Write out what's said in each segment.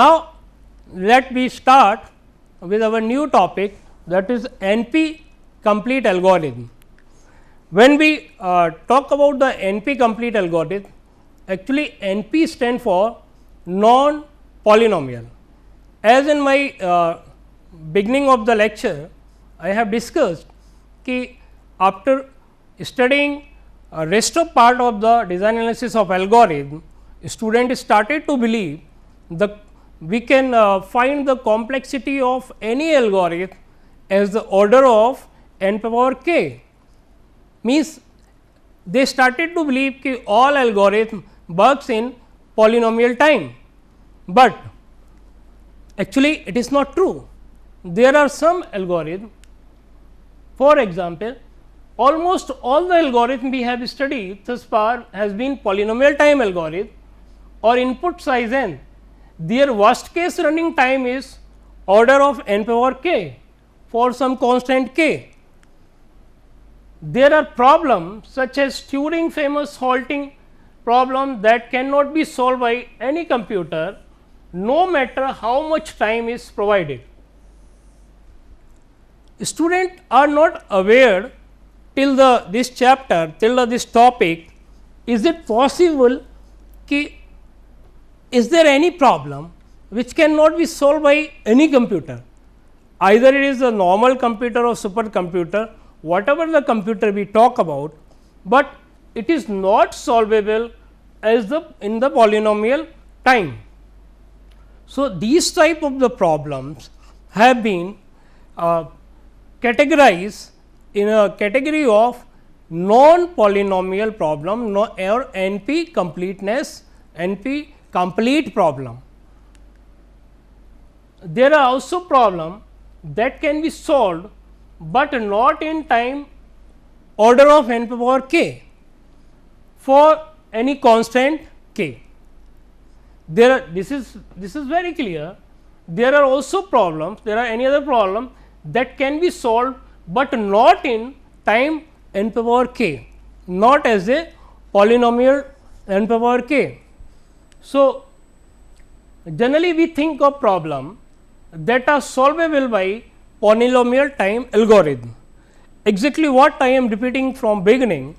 Now, let me start with our new topic, that is NP complete algorithm. When we talk about the NP complete algorithm, actually NP stand for non polynomial. As in my beginning of the lecture, I have discussed कि after studying rest of part of the design analysis of algorithm, student started to believe the we can find the complexity of any algorithm as the order of n power k. Means they started to believe that all algorithm works in polynomial time, but actually it is not true. There are some algorithm, for example, almost all the algorithm we have studied thus far has been polynomial time algorithm or input size n. Their worst case running time is order of n power k for some constant k. There are problems such as Turing famous halting problem that cannot be solved by any computer, no matter how much time is provided. Students are not aware till this chapter, till this topic, is it possible ki is there any problem which cannot be solved by any computer, either it is a normal computer or supercomputer, whatever the computer we talk about, but it is not solvable as in the polynomial time. So, these type of the problems have been categorized in a category of non polynomial problem or NP completeness, NP complete problem. There are also problems that can be solved, but not in time order of n power k for any constant k. There are, this is very clear. There are also problems, there are any other problem that can be solved, but not in time n power k, not as a polynomial n power k. So, generally we think of problem that are solvable by polynomial time algorithm. Exactly what I am repeating from beginning,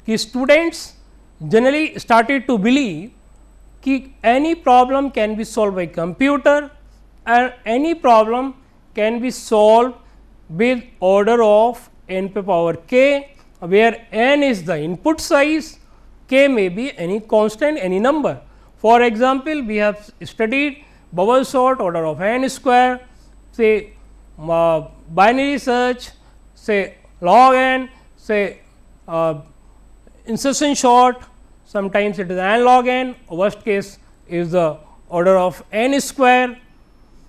ki students generally started to believe ki any problem can be solved by computer and any problem can be solved with order of n power k, where n is the input size, k may be any constant, any number. For example, we have studied bubble sort order of n square, say binary search, say log n, say insertion sort, sometimes it is n log n, worst case is the order of n square.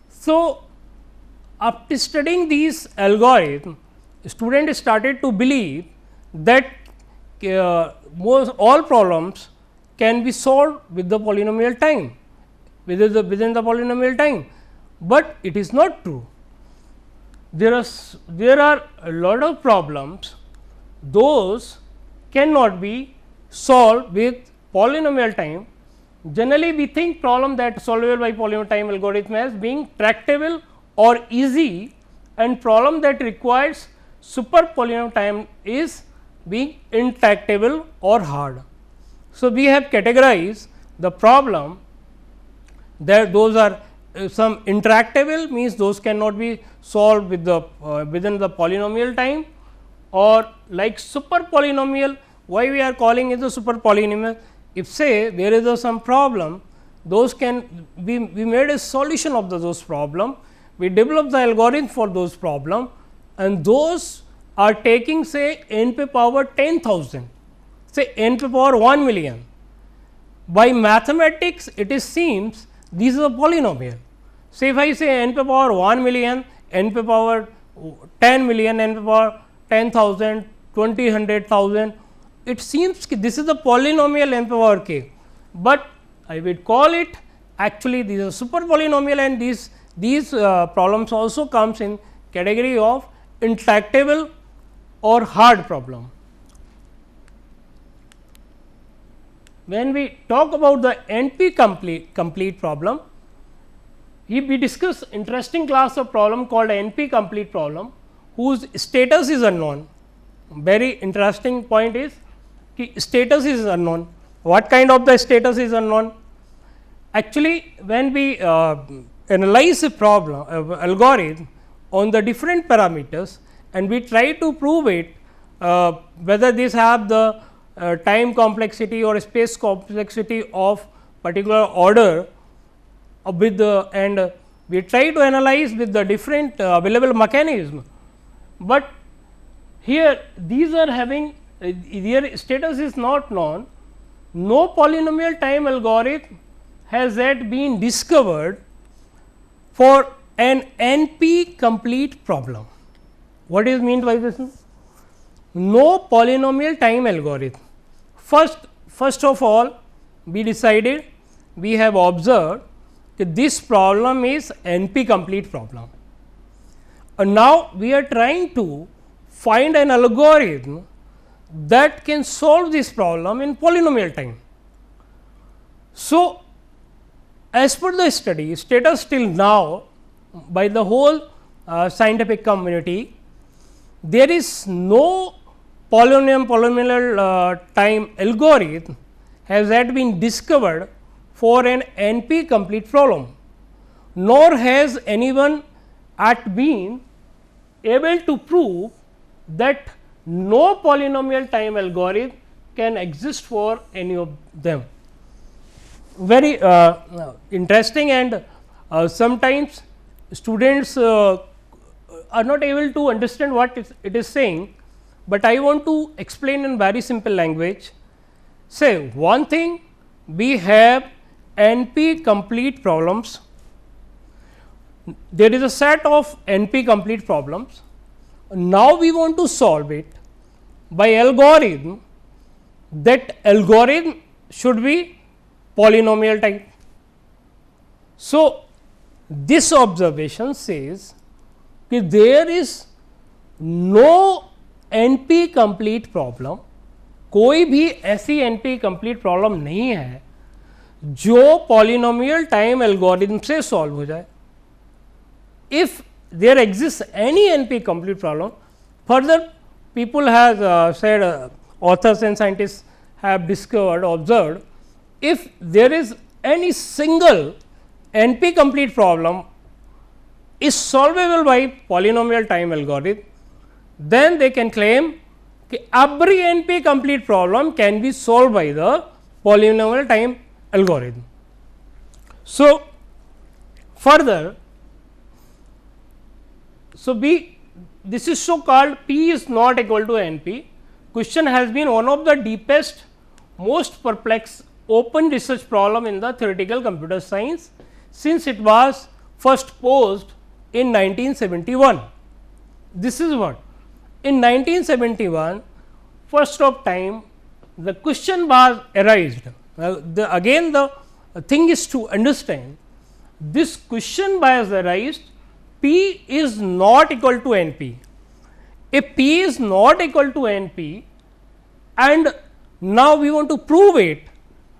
So, after studying these algorithms, students started to believe that all problems can be solved with the polynomial time, within the polynomial time, but it is not true. There are a lot of problems, those cannot be solved with polynomial time. Generally, we think problem that solvable by polynomial time algorithm as being tractable or easy, and problem that requires super polynomial time is being intractable or hard. So, we have categorized the problem that those are some intractable, means those cannot be solved with the within the polynomial time, or like super polynomial. Why we are calling it a super polynomial? If say there is some problem, those can we made a solution of those problem, we develop the algorithm for those problem, and those are taking say n to power 10,000, say n to power 1,000,000. By mathematics it is seems these are polynomial. Say if I say n to power 1,000,000, n to power 10,000,000, n to power 10,000, 20, 100,000, it seems this is the polynomial n power k, but I will call it actually these are super polynomial, and these problems also comes in category of intractable or hard problem. When we talk about the NP complete problem, we discuss interesting class of problem called NP complete problem, whose status is unknown. Very interesting point is ki status is unknown. What kind of the status is unknown? Actually, when we analyze a problem algorithm on the different parameters and we try to prove it whether these have the time complexity or space complexity of particular order with the and we try to analyze with the different available mechanism, but here these are having their status is not known. No polynomial time algorithm has yet been discovered for an NP complete problem. What is meant by this? No polynomial time algorithm. First of all, we decided, we have observed that this problem is NP complete problem. And now, we are trying to find an algorithm that can solve this problem in polynomial time. So, as per the study status till now by the whole scientific community, there is no polynomial time algorithm has yet been discovered for an NP complete problem, nor has anyone at been able to prove that no polynomial time algorithm can exist for any of them. Very interesting, and sometimes students are not able to understand what it is saying, but I want to explain in very simple language. Say one thing, we have NP complete problems. There is a set of NP complete problems. Now, we want to solve it by algorithm. That algorithm should be polynomial type. So, this observation says that there is no NP complete problem, कोई भी ऐसी NP complete problem नहीं है जो polynomial time algorithm से solve हो जाए. If there exists any NP complete problem, further people have said, authors and scientists have discovered, observed, if there is any single NP complete problem is solvable by polynomial time algorithm, then they can claim that every NP complete problem can be solved by the polynomial time algorithm. So, further, this is so called P is not equal to NP. Question has been one of the deepest, most perplexed open research problem in the theoretical computer science, since it was first posed in 1971. This is what in 1971 first of time the question was arised. Again the thing is to understand this question was arised, P is not equal to NP. If P is not equal to NP and now we want to prove it,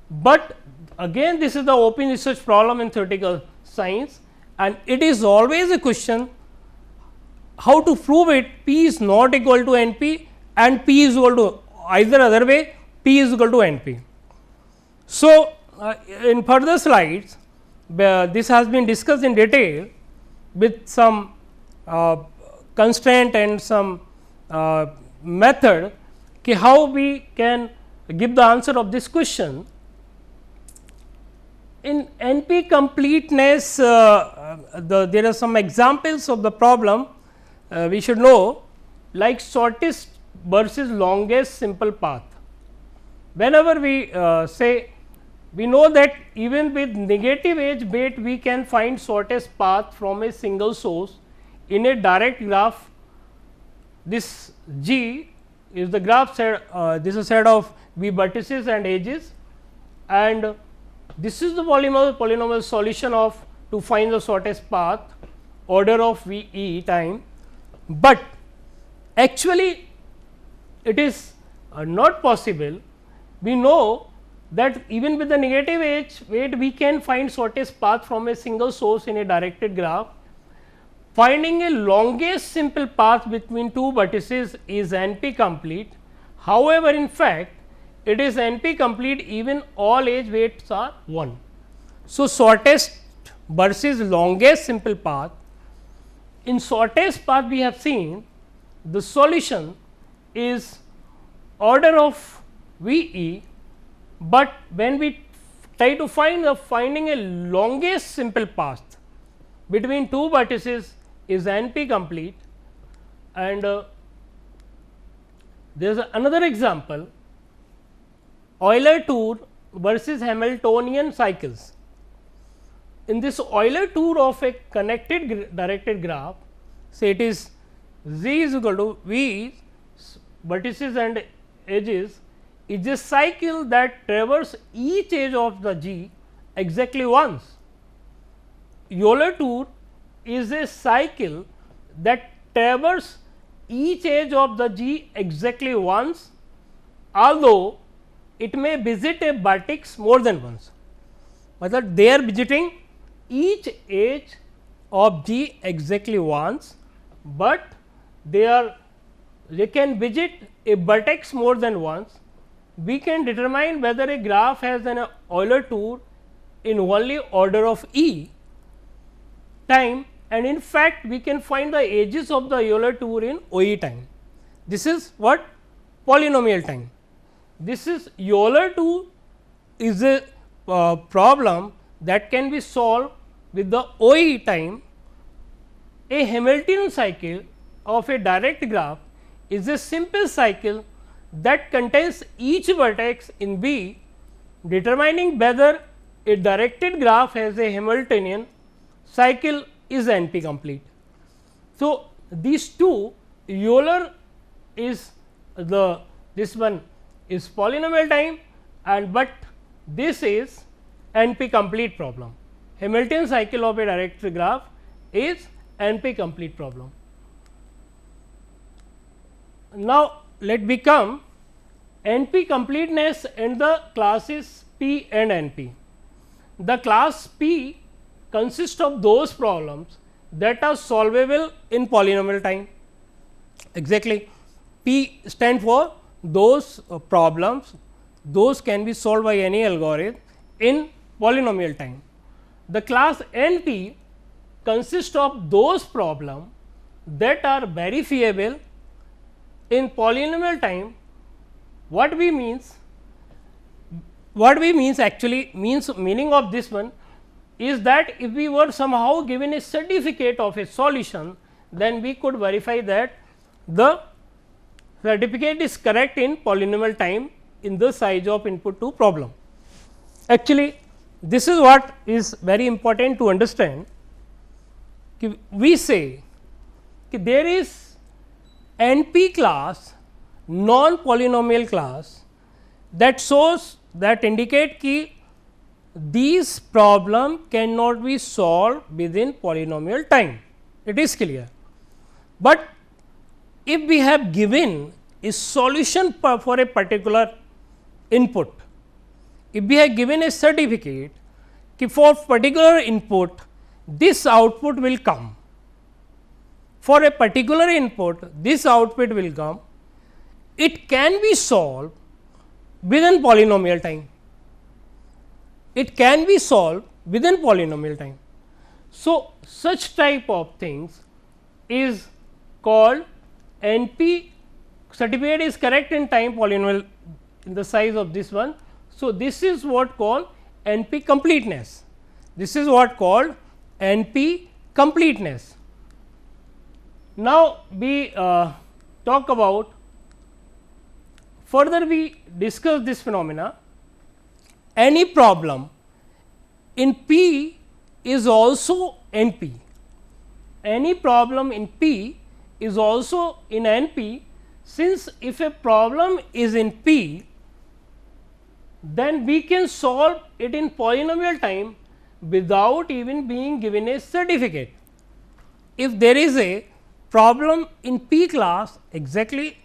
but again this is the open research problem in theoretical science, and it is always a question how to prove it. P is not equal to NP and P is equal to either other way, P is equal to NP. So, in further slides this has been discussed in detail with some constraint and some method ki how we can give the answer of this question. In NP completeness, there are some examples of the problem we should know, like shortest versus longest simple path. Whenever we say, we know that even with negative edge weight we can find shortest path from a single source in a direct graph. This G is the graph set, this is a set of V vertices and edges, and this is the polynomial solution of to find the shortest path, order of V e time, but actually it is not possible. We know that even with the negative edge weight we can find shortest path from a single source in a directed graph. Finding a longest simple path between two vertices is NP complete. However, in fact it is NP complete even all edge weights are 1. So, shortest versus longest simple path. In shortest path we have seen the solution is order of VE, but when we try to finding a longest simple path between two vertices is NP complete. And there is another example, Euler tour versus Hamiltonian cycles. In this Euler tour of a connected directed graph, say it is Z is equal to V vertices and edges is a cycle that traverses each edge of the G exactly once. Euler tour is a cycle that traverses each edge of the G exactly once, although it may visit a vertex more than once. But they are visiting each edge of G exactly once, but they can visit a vertex more than once. We can determine whether a graph has an Euler tour in only order of E time, and in fact we can find the edges of the Euler tour in OE time. This is what polynomial time. This is Euler tour is a problem that can be solved with the OE time. A Hamiltonian cycle of a direct graph is a simple cycle that contains each vertex in B, determining whether a directed graph has a Hamiltonian cycle is NP complete. So, these two Euler is this one is polynomial time, and but this is NP complete problem. Hamiltonian cycle of a directed graph is NP complete problem. Now, let me come NP completeness and the classes P and NP. The class P consists of those problems that are solvable in polynomial time. Exactly, P stand for those problems, those can be solved by any algorithm in polynomial time. The class NP consists of those problems that are verifiable in polynomial time. What we means actually meaning of this one is that if we were somehow given a certificate of a solution, then we could verify that the certificate is correct in polynomial time in the size of input to problem. Actually, this is what is very important to understand. We say there is NP class, non polynomial class, that shows that indicate ki these problem cannot be solved within polynomial time. It is clear, but if we have given a solution for a particular input, if we have given a certificate ki for particular input this output will come, for a particular input this output will come, it can be solved within polynomial time. It can be solved within polynomial time. So, such type of things is called NP certificate is correct in time polynomial in the size of this one. So, this is what called NP completeness. This is what called NP completeness. Now, we talk about further we discuss this phenomena. Any problem in P is also NP. Any problem in P is also in NP, since if a problem is in P, then we can solve it in polynomial time without even being given a certificate. If there is a problem in P class, exactly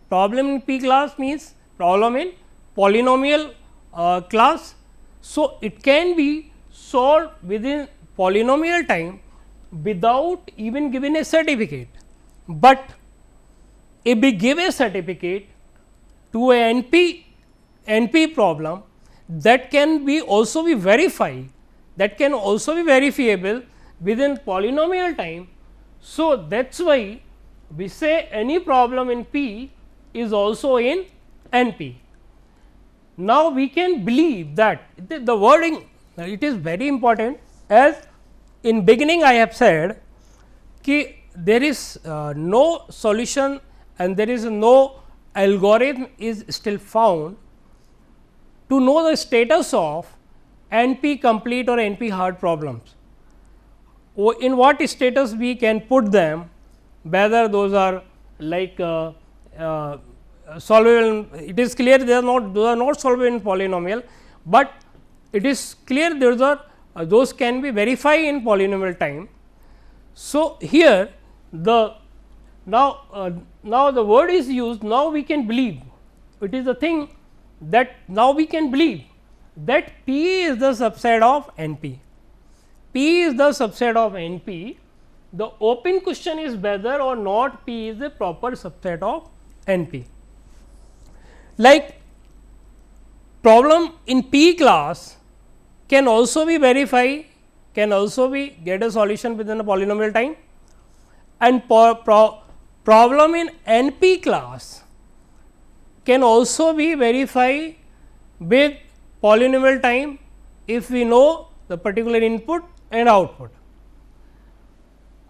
problem in P class means problem in polynomial class. So, it can be solved within polynomial time without even giving a certificate, but if we give a certificate to a NP problem, that can be also be verified, that can also be verifiable within polynomial time. So, that is why we say any problem in P is also in NP. Now, we can believe that the wording, it is very important, as in beginning I have said कि there is no solution and there is no algorithm is still found to know the status of NP complete or NP hard problems. In what status we can put them, whether those are like solvable. It is clear those are not solvable in polynomial, but it is clear those can be verified in polynomial time. So, here the now the word is used, now we can believe, it is a thing that now we can believe that P is the subset of NP. P is the subset of NP. The open question is whether or not P is a proper subset of NP. Like problem in P class can also be verified, can also be get a solution within a polynomial time, and problem in NP class can also be verified with polynomial time if we know the particular input and output.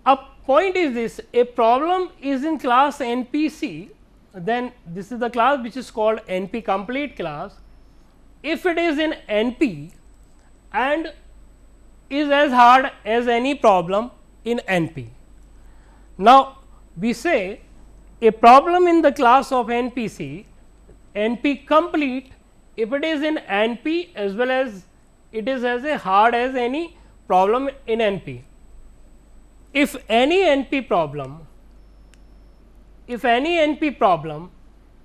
A point is this: a problem is in class NPC, then this is the class which is called NP complete class. If it is in NP and is as hard as any problem in NP. Now, we say a problem in the class of NPC, NP complete, if it is in NP as well as it is as a hard as any problem in NP. If any NP problem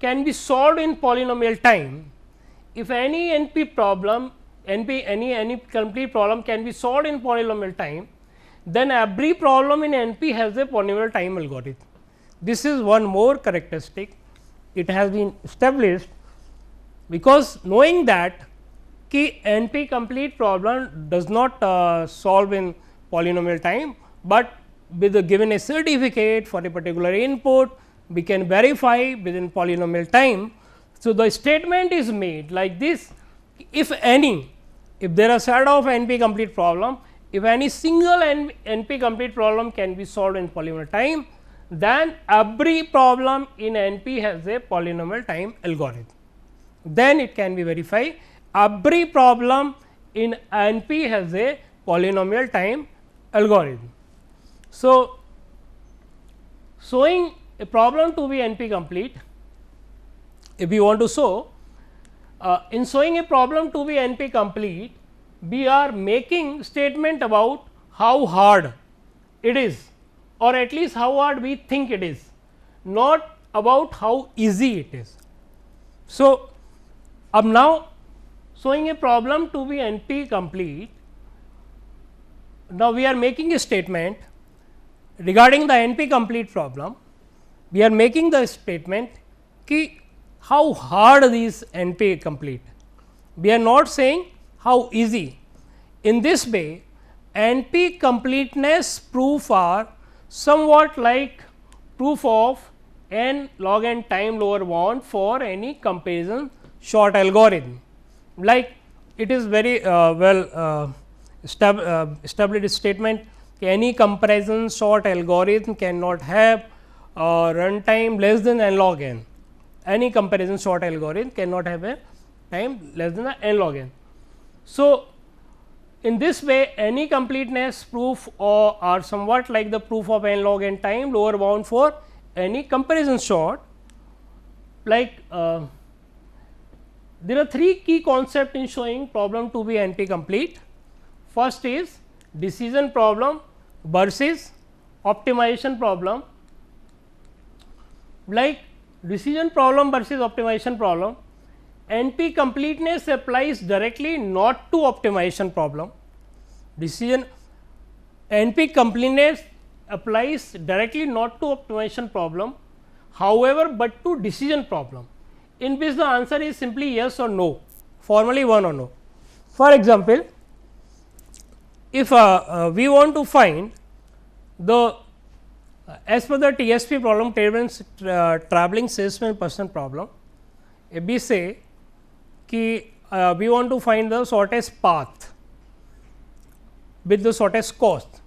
can be solved in polynomial time, if any NP problem any complete problem can be solved in polynomial time, then every problem in NP has a polynomial time algorithm. This is one more characteristic, it has been established, because knowing that कि NP complete problem does not solve in polynomial time, but with a given a certificate for a particular input, we can verify within polynomial time. So, the statement is made like this: if there are set of NP complete problem, if any single NP complete problem can be solved in polynomial time, then every problem in NP has a polynomial time algorithm. Then it can be verified. Every problem in NP has a polynomial time algorithm. So, showing a problem to be NP complete, if we want to show, in showing a problem to be NP complete, we are making statement about how hard it is, or at least how hard we think it is, not about how easy it is. So, now showing a problem to be NP complete, now we are making a statement regarding the NP complete problem. We are making the statement ki how hard these NP complete. We are not saying how easy. In this way, NP completeness proof are somewhat like proof of n log n time lower bound for any comparison sort algorithm. Like it is very established statement, any comparison sort algorithm cannot have runtime less than n log n. Any comparison sort algorithm cannot have a time less than n log n. So, in this way any completeness proof are somewhat like the proof of n log n time lower bound for any comparison sort. Like there are three key concepts in showing problem to be NP complete. First is decision problem versus optimization problem. Like decision problem versus optimization problem, NP completeness applies directly not to optimization problem. Decision NP completeness applies directly not to optimization problem, however, but to decision problem, in which the answer is simply yes or no, formally one or no. For example, if we want to find the as per the TSP problem, traveling salesman person problem, if we say ki we want to find the shortest path with the shortest cost,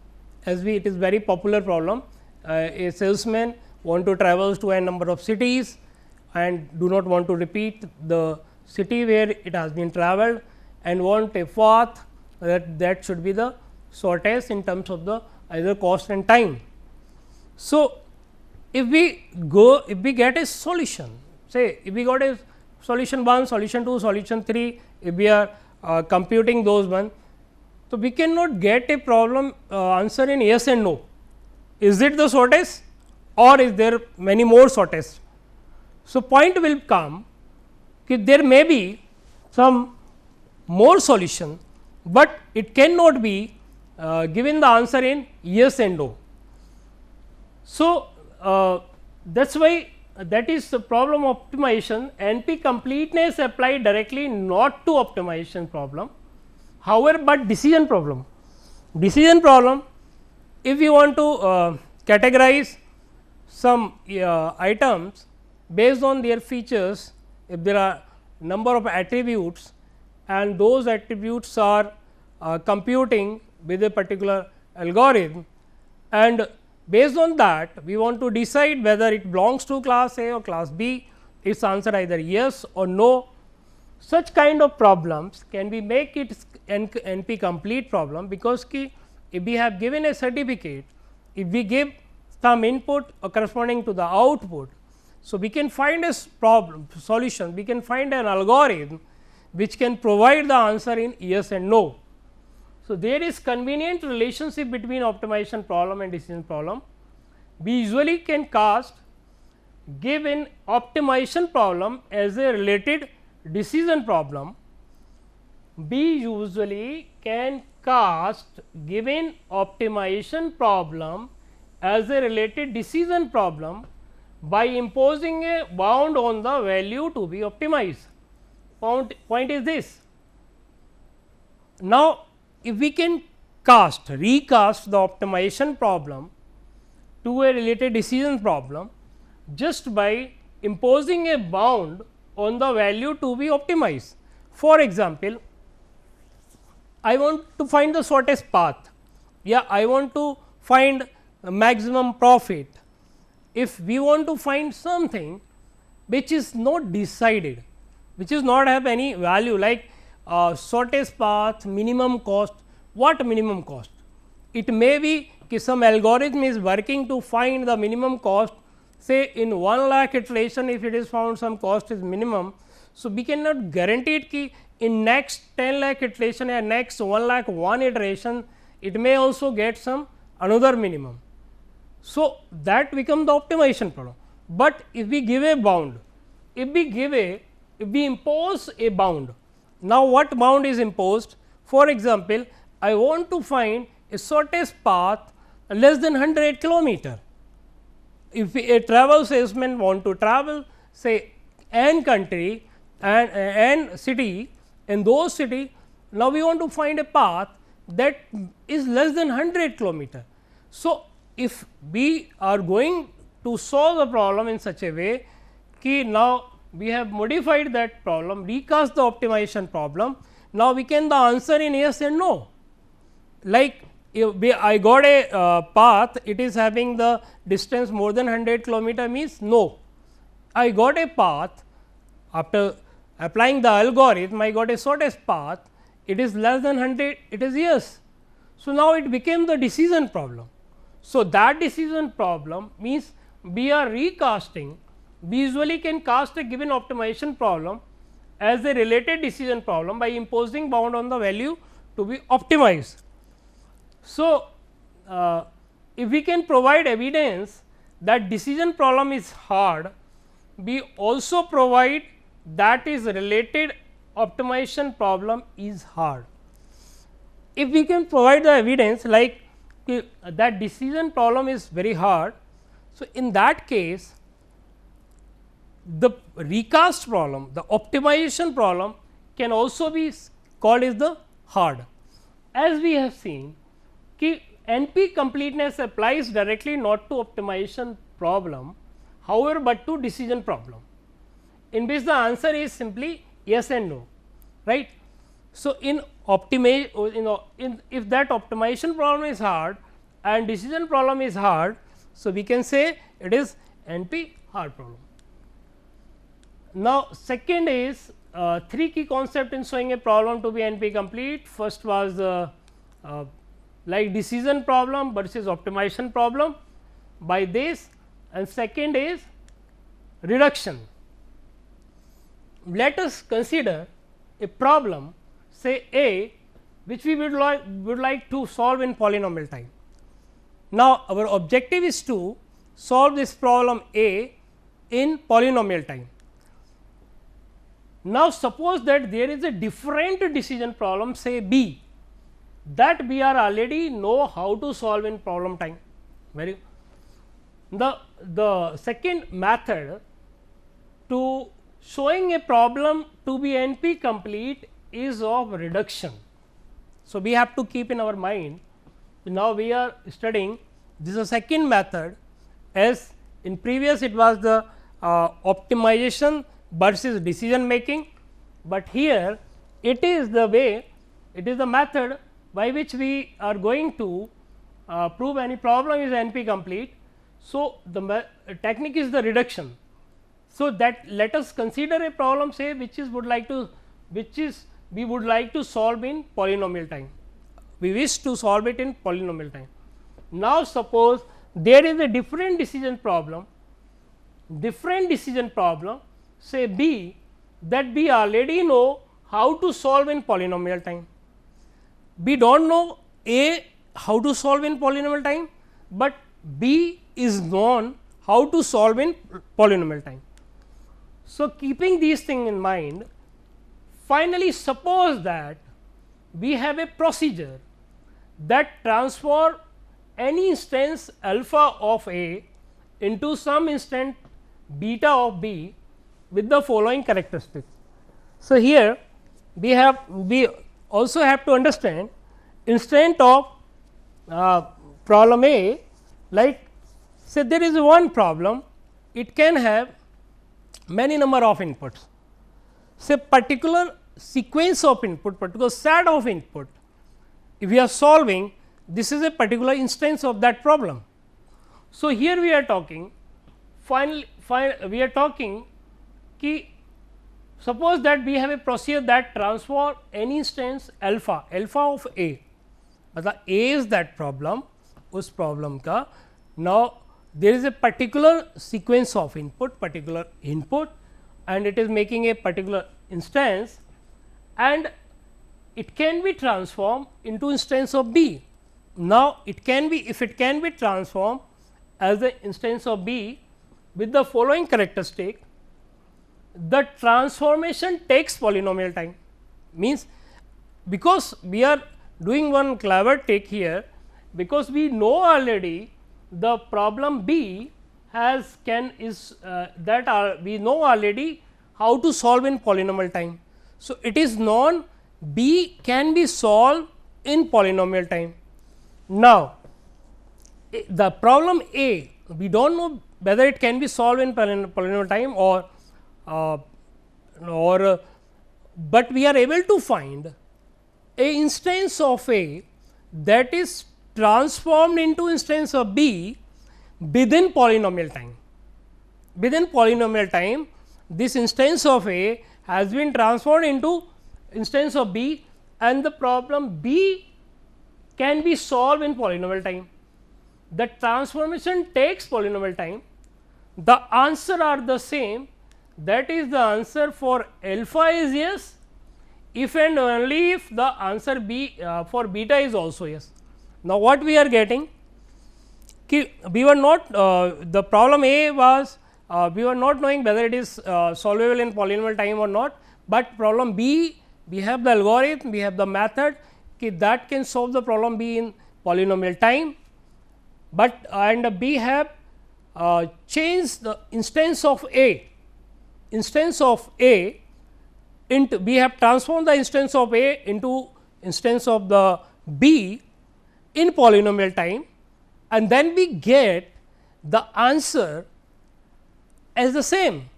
as it is very popular problem. A salesman want to travel to a number of cities and do not want to repeat the city where it has been travelled, and want a path that should be the shortest in terms of the either cost and time. So, if we get a solution, say if we got a solution 1, solution 2, solution 3, if we are computing those one, so we cannot get a problem answer in yes and no. Is it the shortest or is there many more shortest? So, point will come that there may be some more solution, but it cannot be given the answer in yes and no. So, that is why that is the problem of optimization. NP completeness applied directly not to optimization problem, however, but decision problem. Decision problem, if you want to categorize some items based on their features, if there are number of attributes and those attributes are computing with a particular algorithm, and based on that we want to decide whether it belongs to class A or class B, its answer either yes or no. Such kind of problems can we make it NP complete problem, because if we have given a certificate, if we give some input corresponding to the output, so we can find a problem solution, we can find an algorithm which can provide the answer in yes and no. So, there is convenient relationship between optimization problem and decision problem. We usually can cast given optimization problem as a related decision problem. We usually can cast given optimization problem as a related decision problem by imposing a bound on the value to be optimized. Point is this. Now, if we can recast the optimization problem to a related decision problem just by imposing a bound on the value to be optimized. For example, I want to find the shortest path, I want to find maximum profit. If we want to find something which is not decided, which is not have any value, like shortest path, minimum cost. What minimum cost? It may be some algorithm is working to find the minimum cost, say in 1 lakh iteration, if it is found some cost is minimum. So, we cannot guarantee it ki in next 10 lakh iteration or next 1 lakh 1 iteration, it may also get some another minimum. So, that becomes the optimization problem. But if we give a bound, if we impose a bound, now what bound is imposed? For example, I want to find a shortest path less than 100 kilometer. If a travel salesman want to travel say n country and n city, in those city, now we want to find a path that is less than 100 kilometer. So, if we are going to solve the problem in such a way ki now we have modified that problem, recast the optimization problem, now we can the answer in yes and no. Like if I got a path, it is having the distance more than 100 kilometer means no. I got a path after applying the algorithm, I got a shortest path, it is less than 100, it is yes. So, now it became the decision problem. So, that decision problem means we are recasting, we usually can cast a given optimization problem as a related decision problem by imposing bound on the value to be optimized. So, if we can provide evidence that decision problem is hard, we also provide that is related optimization problem is hard. If we can provide the evidence like that decision problem is very hard. So, in that case the recast problem, the optimization problem can also be called as the hard. As we have seen कि NP completeness applies directly not to optimization problem, however, but to decision problem, in which the answer is simply yes and no, right. So, in optimize if that optimization problem is hard and decision problem is hard, so we can say it is NP hard problem. Now, second is three key concepts in showing a problem to be NP complete. First was like decision problem versus optimization problem by this, and second is reduction. Let us consider a problem say A, which we would like to solve in polynomial time. Now, our objective is to solve this problem A in polynomial time. Now, suppose that there is a different decision problem say B, that we are already know how to solve in problem time. Very the second method to showing a problem to be NP complete is of reduction. So, we have to keep in our mind, now we are studying this is a second method, as in previous it was the optimization versus decision making, but here it is the way, it is the method by which we are going to prove any problem is NP complete. So, the technique is the reduction. So, that let us consider a problem say which is we would like to solve in polynomial time, we wish to solve it in polynomial time. Now, suppose there is a different decision problem say B, that we already know how to solve in polynomial time. We do not know A how to solve in polynomial time, but B is known how to solve in polynomial time. So, keeping these things in mind, finally, suppose that we have a procedure that transform any instance alpha of A into some instant beta of B with the following characteristics. So, here we also have to understand instant of problem A, like say there is one problem, it can have many number of inputs, say particular sequence of input, particular set of input. If we are solving, this is a particular instance of that problem. So, here we are talking we are talking ki suppose that we have a procedure that transform any instance alpha of A, मतलब A is that problem, उस problem का. Now, there is a particular sequence of input, particular input, and it is making a particular instance, and it can be transformed into instance of B. Now, it can be, if it can be transformed as the instance of B with the following characteristic, the transformation takes polynomial time, means because we are doing one clever trick here, because we know already the problem B has we know already how to solve in polynomial time. So, it is known B can be solved in polynomial time. Now, the problem A, we do not know whether it can be solved in polynomial time but we are able to find a instance of A that is transformed into instance of B within polynomial time. Within polynomial time, this instance of A has been transformed into instance of B, and the problem B can be solved in polynomial time. The transformation takes polynomial time. The answer are the same, that is the answer for alpha is yes, if and only if the answer B for beta is also yes. Now, what we are getting, we were not the problem A was we were not knowing whether it is solvable in polynomial time or not, but problem B, we have the algorithm, we have the method that can solve the problem B in polynomial time, but and B have changed the instance of A into, we have transformed the instance of A into instance of the B in polynomial time, and then we get the answer as the same.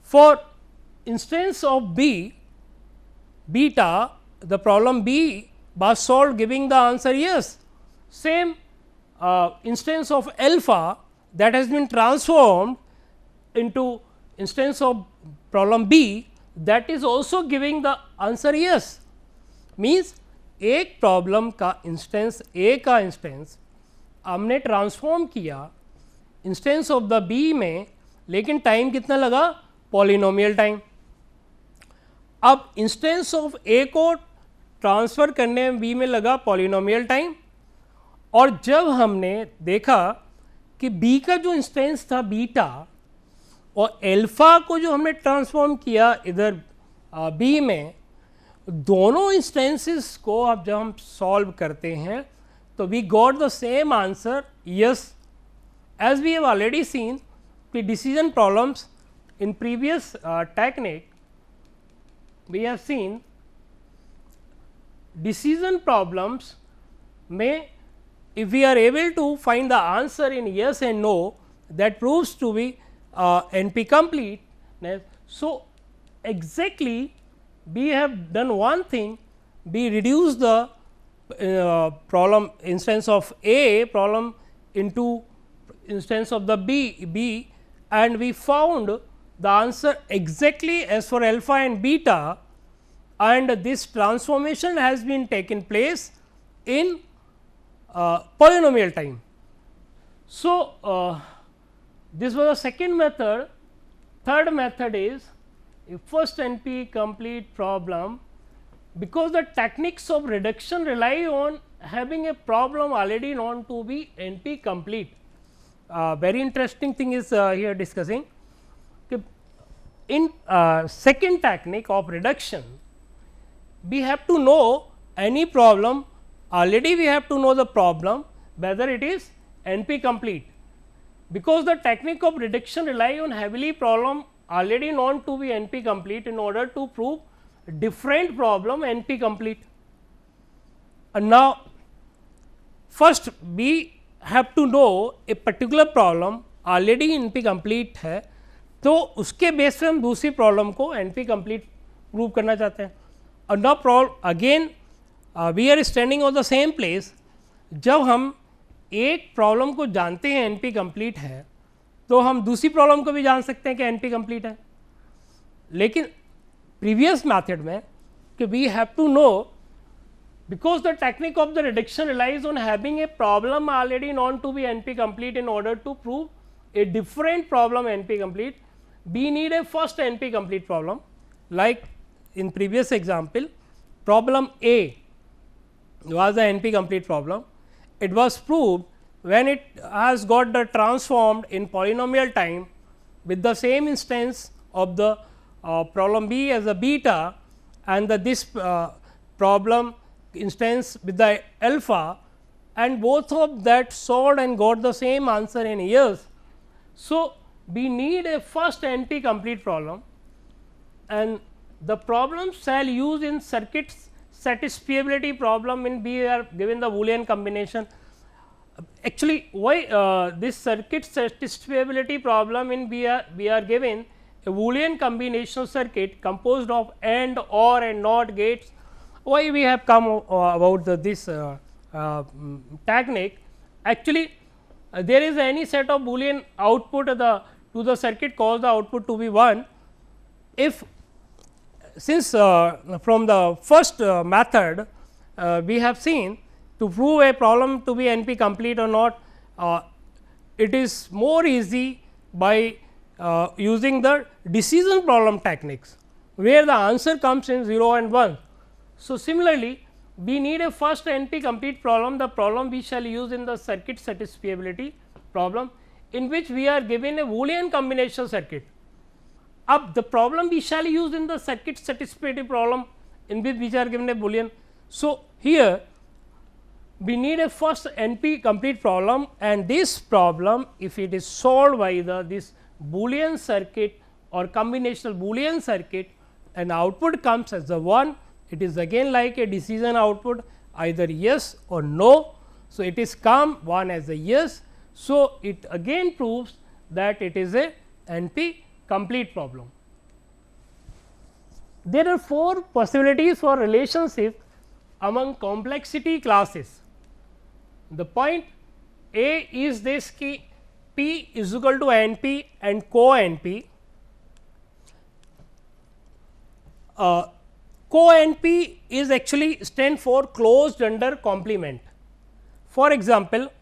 For instance of B beta, the problem B was solved giving the answer yes. Same instance of alpha that has been transformed into instance of problem B, that is also giving the answer yes. Means एक problem का instance ए का instance हमने transform किया instance of the B में, लेकिन time कितना लगा? Polynomial time. अब इंस्टेंस ऑफ ए को ट्रांसफ़र करने में बी में लगा पॉलिनोमियल टाइम, और जब हमने देखा कि बी का जो इंस्टेंस था बीटा और एल्फा को जो हमने ट्रांसफॉर्म किया इधर बी में, दोनों इंस्टेंसेस को अब जब हम सॉल्व करते हैं तो we got the same answer yes. As we have already seen the decision problems in previous technique, we have seen decision problems में if we are able to find the answer in yes and no, that proves to be NP complete. So, exactly we have done one thing, we reduce the problem instance of A problem into instance of the B, and we found the answer exactly as for alpha and beta, and this transformation has been taken place in polynomial time. So, this was the second method. Third method is a first NP complete problem, because the techniques of reduction rely on having a problem already known to be NP complete. Very interesting thing is here discussing. In second technique of reduction, we have to know any problem. Already we have to know the problem whether it is NP complete, because the technique of reduction rely on heavily problem already known to be NP complete in order to prove different problem NP complete. And now, first we have to know a particular problem already NP complete है, तो उसके base पे हम दूसरी problem को NP complete prove करना चाहते हैं. और now again we are standing on the same place. जब हम एक प्रॉब्लम को जानते हैं NP कंप्लीट है, तो हम दूसरी प्रॉब्लम को भी जान सकते हैं कि NP कंप्लीट है. लेकिन प्रीवियस मेथड में कि we have to know, because the technique of the reduction relies on having a problem already known to be NP complete in order to prove a different problem NP complete, we need a first NP complete problem. Like in previous example, problem A was the NP complete problem. It was proved when it has got the transformed in polynomial time with the same instance of the problem B as a beta, and this problem instance with the alpha, and both of that solved and got the same answer in years. So, we need a first NP complete problem, and the problem shall use in circuits satisfiability problem in B are given the Boolean combination. Actually, why this circuit satisfiability problem in B are given a Boolean combination circuit composed of AND, OR and NOT gates. Why we have come about this technique? Actually, there is any set of Boolean output to the circuit cause the output to be 1. If since from the first method we have seen to prove a problem to be NP complete or not, it is more easy by using the decision problem techniques, where the answer comes in 0 and 1. So, similarly, we need a first NP complete problem, the problem we shall use in the circuit satisfiability problem, in which we are given a Boolean combinational circuit. Up the problem we shall use in the circuit satisfactory problem in which we are given a Boolean. So, here we need a first NP complete problem, and this problem if it is solved by this Boolean circuit or combinational Boolean circuit and output comes as the 1, it is again like a decision output either yes or no. So, it is come 1 as a yes. So, it again proves that it is a NP complete problem. There are 4 possibilities for relationship among complexity classes. The point A is this key P is equal to NP and co-NP. Co-NP is actually stand for closed under complement. For example,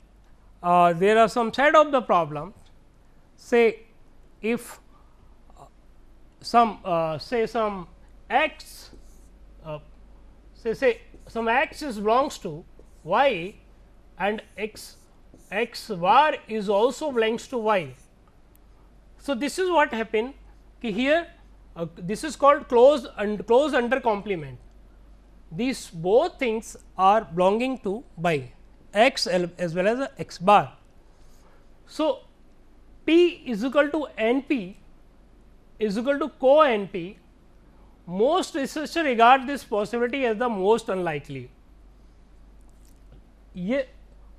there are some set of the problem, say if some say some x say some x is belongs to y and x bar is also belongs to y. So, this is what happened here this is called closed under complement. These both things are belonging to y, x as well as x bar. So, P is equal to NP is equal to co-NP. Most researchers regard this possibility as the most unlikely.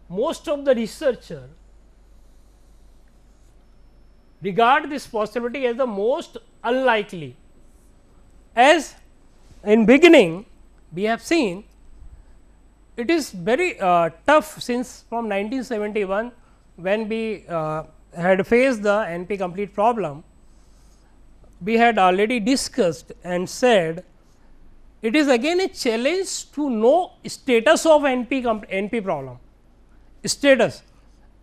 Most of the researchers regard this possibility as the most unlikely, as in beginning we have seen it is very tough since from 1971 when we had faced the NP complete problem. We had already discussed and said it is again a challenge to know status of NP problem. Status,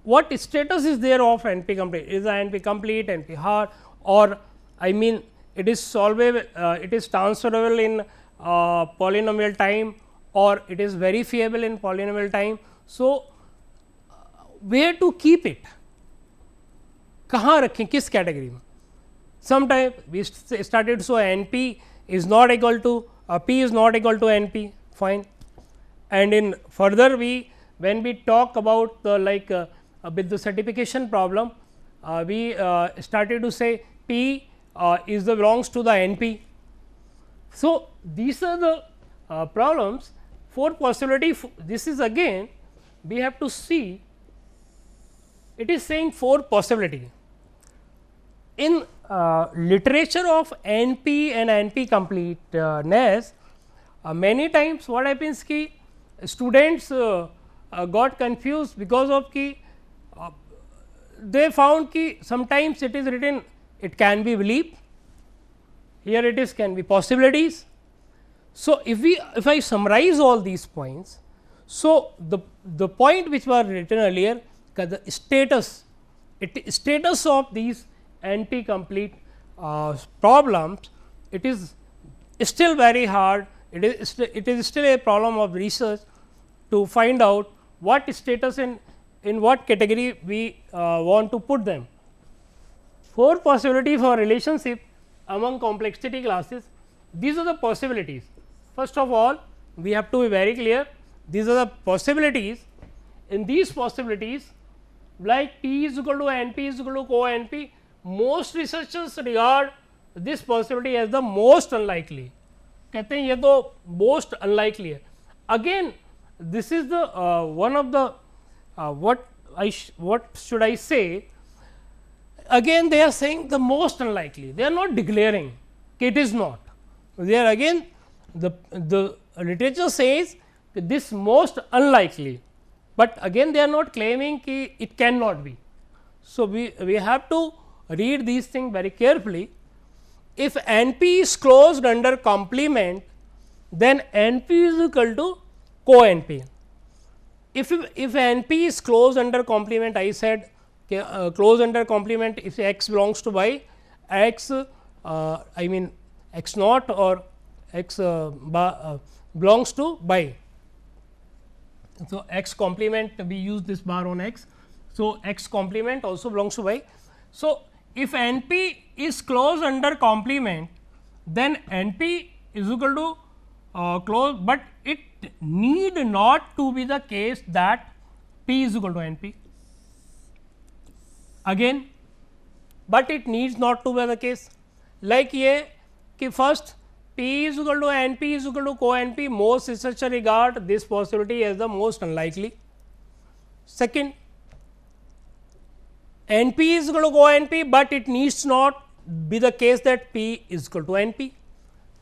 what status is there of NP complete? Is the NP complete, NP hard, or I mean it is solvable, it is transferable in polynomial time, or it is verifiable in polynomial time. So, where to keep it, कहाँ रखें, किस category में? Sometime we started, so NP is not equal to P is not equal to NP, fine, and in further we when we talk about the with the certification problem, we started to say P is the belongs to the NP. So, these are the problems, 4 possibility. This is again we have to see, it is saying 4 possibility. In literature of NP and NP completeness, many times what happens ki students got confused because of ki they found ki sometimes it is written it can be believed, here it is can be possibilities. So, if I summarize all these points, so the point which was written earlier, the status of these NP complete problems, it is still very hard, it is still a problem of research to find out what status in what category we want to put them. 4 possibilities for relationship among complexity classes. These are the possibilities. First of all, we have to be very clear, these are the possibilities. In these possibilities, like P is equal to NP is equal to co-NP, most researchers regard this possibility as the most unlikely. कहते हैं ये तो most unlikely है. Again, this is the one of the what should I say? Again, they are saying the most unlikely. They are not declaring it is not. They are again the literature says this most unlikely, but again they are not claiming कि it cannot be. So, we have to read these things very carefully. If NP is closed under complement, then NP is equal to co-NP. If NP is closed under complement, I said closed under complement if x belongs to y, x I mean x naught or x belongs to y. So, x complement we use this bar on x. So, x complement also belongs to y. So, if n p is closed under complement, then n p is equal to close, but it need not to be the case that p is equal to n p again, but it needs not to be the case. Like ये कि first p is equal to n p is equal to co n p, most researchers regard this possibility as the most unlikely. Second, n p is equal to co n p, but it needs not be the case that p is equal to n p.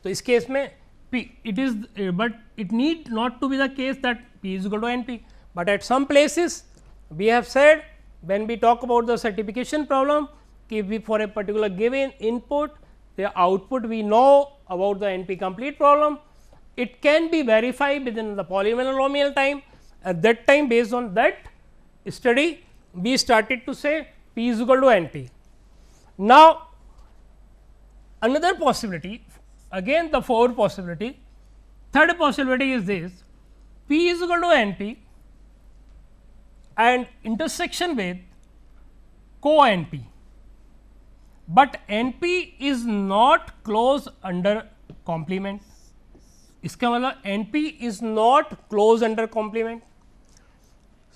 तो इस case में p it is but it need not to be the case that p is equal to n p, but at some places we have said when we talk about the certification problem कि we for a particular given input the output we know about the NP complete problem, it can be verified within the polynomial time. At that time, based on that study, we started to say p is equal to NP. Now, another possibility, again the fourth possibility, third possibility is this: p is equal to NP and intersection with co NP, but NP is not closed under complement. इसका मतलब NP is not closed under complement.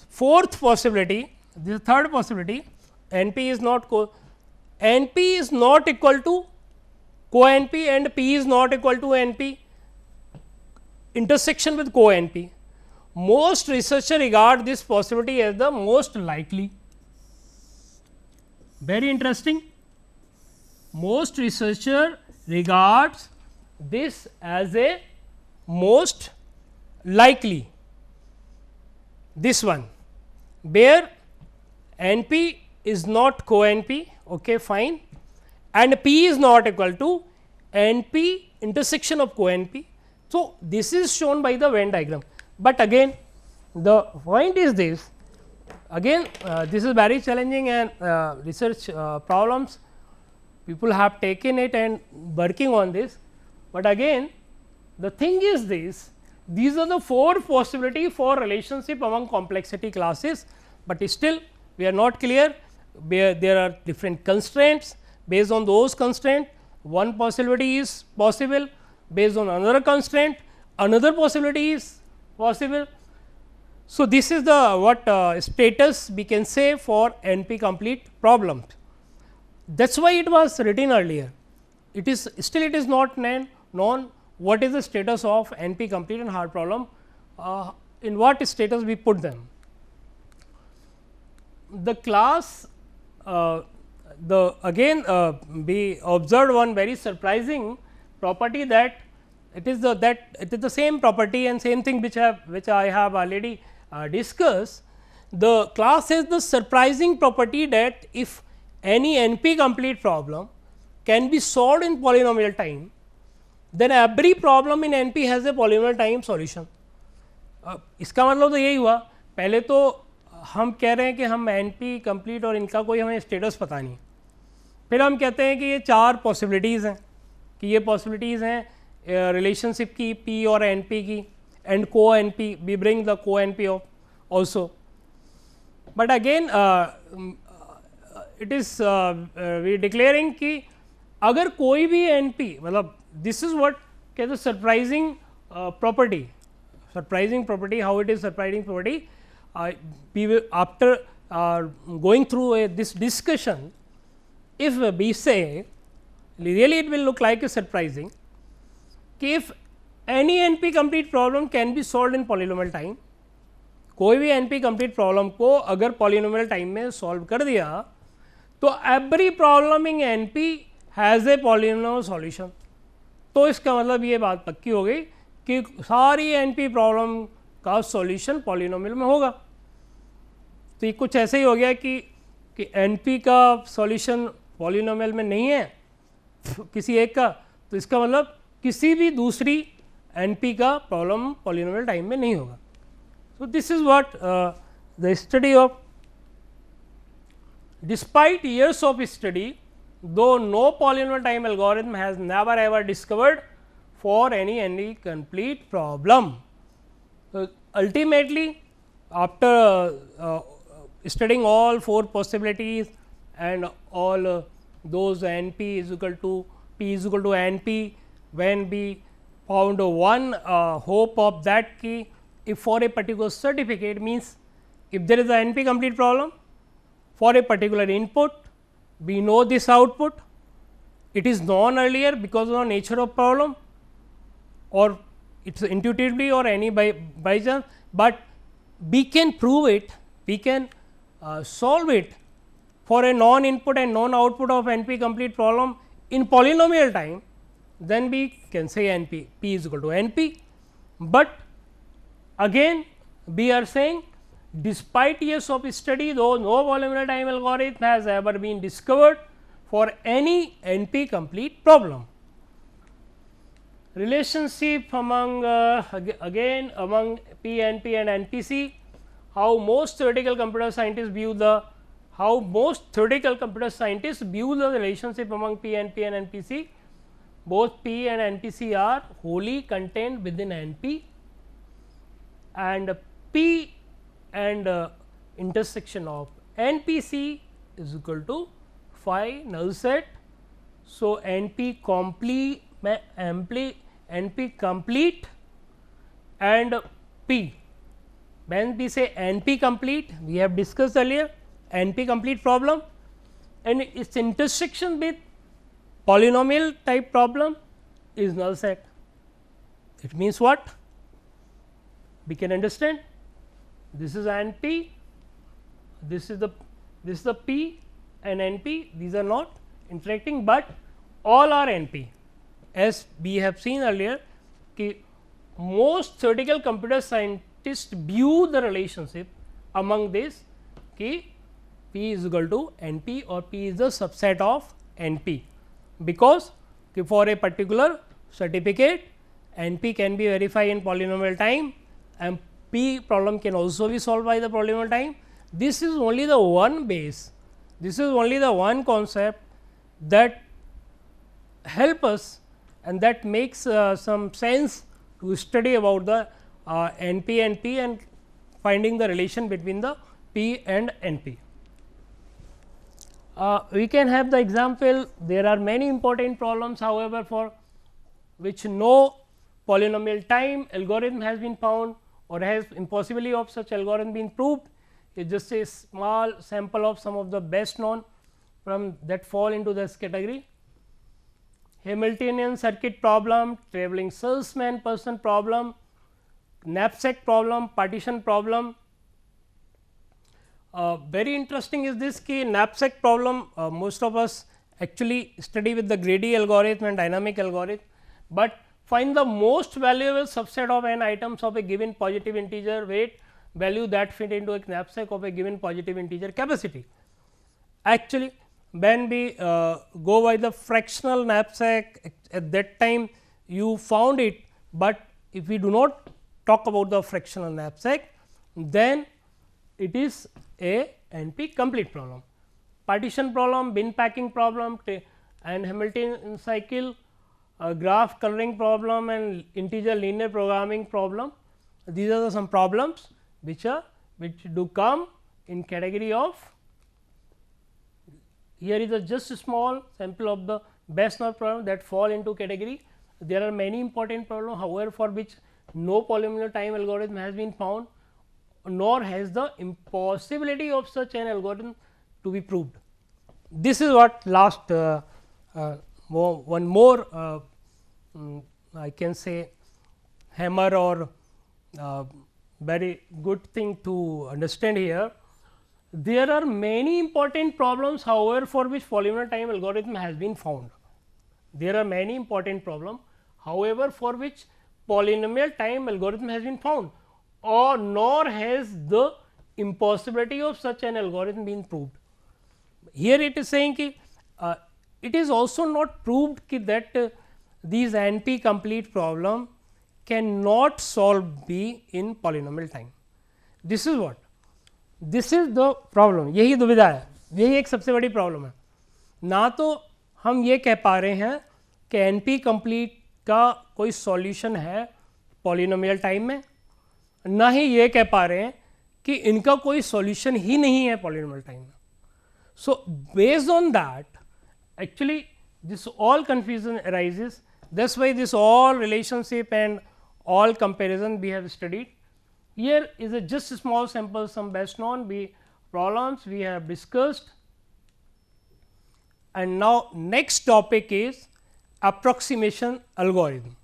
Fourth possibility, this is third possibility, NP is not NP is not equal to co NP and P is not equal to NP intersection with co NP. Most researchers regard this possibility as the most likely. Very interesting. Most researcher regards this as a most likely, this one where NP is not co NP, okay, fine, and P is not equal to NP intersection of co NP. So, this is shown by the Venn diagram, but again the point is this, again this is very challenging and research problems, people have taken it and working on this, but again the thing is this, these are the four possibilities for relationship among complexity classes, but still we are not clear, where there are different constraints. Based on those constraints, one possibility is possible, based on another constraint another possibility is possible. So, this is the what status we can say for NP complete problems. That is why it was written earlier, it is still it is not known what is the status of NP complete and hard problem, in what status we put them. The class the again we observed one very surprising property, that it is the same property and same thing which I have already discussed. The class has the surprising property that if any NP complete problem can be solved in polynomial time, then every problem in NP has a polynomial time solution. इसका मतलब तो यही हुआ, पहले तो हम कह रहे हैं कि हम NP कंप्लीट और इनका कोई हमें स्टेटस पता नहीं, फिर हम कहते हैं कि ये चार पॉसिबिलिटीज़ हैं, कि ये पॉसिबिलिटीज़ हैं रिलेशनशिप की P और NP की एंड को NP, वी ब्रिंग द को NP of also, but again it is we declaring कि अगर कोई भी NP मतलब दिस इज व्हाट कहते surprising property, how it is surprising property, we will after going through this discussion, if we say really it will look like a surprising कि if any NP complete problem can be solved in polynomial time, कोई भी NP complete problem को अगर polynomial time में solve कर दिया तो every problem in NP has a polynomial solution. तो इसका मतलब ये बात पक्की हो गई कि सारी NP प्रॉब्लम का सॉल्यूशन पॉलिनोमियल में होगा. तो ये कुछ ऐसे ही हो गया कि NP का सॉल्यूशन पॉलिनोमियल में नहीं है किसी एक का, तो इसका मतलब किसी भी दूसरी NP का प्रॉब्लम पॉलिनोमियल टाइम में नहीं होगा. So this is what the study of, despite years of study, though no polynomial time algorithm has never ever discovered for any complete problem. Ultimately, after studying all 4 possibilities and all those NP is equal to P is equal to NP, when we found one hope of that key, if for a particular certificate, means if there is a NP complete problem for a particular input, we know this output, it is known earlier because of the nature of problem, or it is intuitively or any by chance, but we can prove it, we can solve it for a non input and non output of NP complete problem in polynomial time, then we can say NP P is equal to NP. But again we are saying, despite years of study, though no polynomial time algorithm has ever been discovered for any NP complete problem. Relationship among again among PNP and NPC, how most theoretical computer scientists view the relationship among PNP and NPC. Both P and NPC are wholly contained within NP, and P and intersection of NPC is equal to phi null set. So, NP complete and P. When we say NP complete, we have discussed earlier NP complete problem and its intersection with polynomial type problem is null set. It means what? We can understand, this is NP, this is the P and NP, these are not interacting, but all are NP. As we have seen earlier, most theoretical computer scientists view the relationship among this P is equal to NP, or P is the subset of NP, because for a particular certificate NP can be verified in polynomial time and P problem can also be solved by the polynomial time. This is only the one base, this is only the one concept that help us and that makes some sense to study about the NP and P and finding the relation between the P and NP. We can have the example, there are many important problems, however, for which no polynomial time algorithm has been found or has impossibility of such algorithm been proved. It is just a small sample of some of the best known from that fall into this category. Hamiltonian circuit problem, travelling salesman person problem, knapsack problem, partition problem. Very interesting is this key knapsack problem, most of us actually study with the greedy algorithm and dynamic algorithm, but find the most valuable subset of n items of a given positive integer weight value that fit into a knapsack of a given positive integer capacity. Actually, when we go by the fractional knapsack, at that time you found it, but if we do not talk about the fractional knapsack, then it is a NP complete problem. Partition problem, bin packing problem and Hamiltonian cycle, graph coloring problem and integer linear programming problem. These are some problems which do come in category of, here is a just a small sample of the best known problem that fall into category. There are many important problems, however, for which no polynomial time algorithm has been found, nor has the impossibility of such an algorithm to be proved. This is what last one more I can say hammer or very good thing to understand here. There are many important problems, however, for which polynomial time algorithm has been found. There are many important problems, however, for which polynomial time algorithm has been found, or nor has the impossibility of such an algorithm been proved. Here it is saying ki, it is also not proved ki that these NP complete problem cannot solve B in polynomial time. This is what, this is the problem, यही दुविधा है, यही एक सबसे बड़ी problem है. ना तो हम ये कह पा रहे हैं कि NP complete का कोई सॉल्यूशन है पॉलिनोमियल टाइम में, ना ही ये कह पा रहे हैं कि इनका कोई सॉल्यूशन ही नहीं है पॉलिनोमियल टाइम में. So, based on that, actually this all confusion arises. That's why this all relationship and all comparison we have studied. Here is a just a small sample, some best known problems we have discussed. And now next topic is approximation algorithm.